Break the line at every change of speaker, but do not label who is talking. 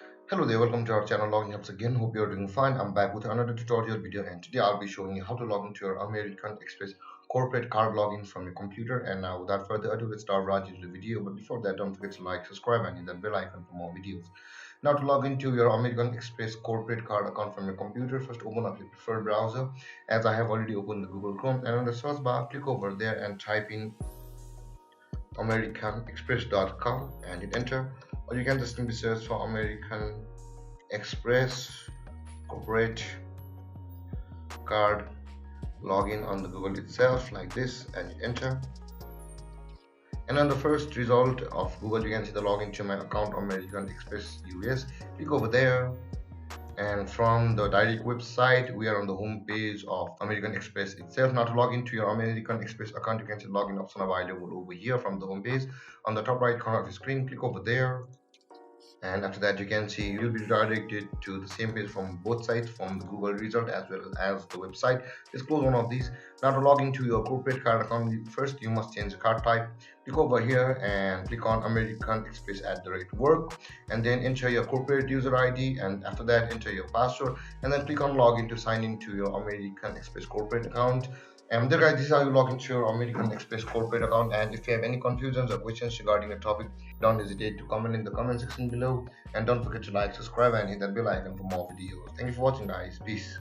Hello there, welcome to our channel Logging Apps again. Hope you're doing fine. I'm back with another tutorial video, and today I'll be showing you how to log into your American Express corporate card login from your computer. And now without further ado, let's start right into the video. But before that, don't forget to like, subscribe and hit that bell icon for more videos. Now to log into your American Express corporate card account from your computer, first open up your preferred browser. As I have already opened the Google Chrome, and on the search bar, click over there and type in americanexpress.com and hit enter, or you can just simply search for American Express corporate card login on the Google itself like this and hit enter. And on the first result of Google, you can see the login to my account American Express US. Click over there, and from the direct website we are on the home page of American Express itself. Now to log into your American Express account, you can see the login option available over here from the home page. On the top right corner of the screen, click over there, and after that you can see you'll be redirected to the same page from both sides, from the Google result as well as the website. Just close one of these. Now to log into your corporate card account, first you must change the card type. Click over here and click on American Express @work, and then enter your corporate user ID, and after that enter your password, and then click on login to sign into your American Express corporate account. And there guys, this is how you log into your American Express corporate account. And if you have any confusions or questions regarding the topic, don't hesitate to comment in the comment section below, and don't forget to like, subscribe and hit that bell icon for more videos. Thank you for watching guys. Peace.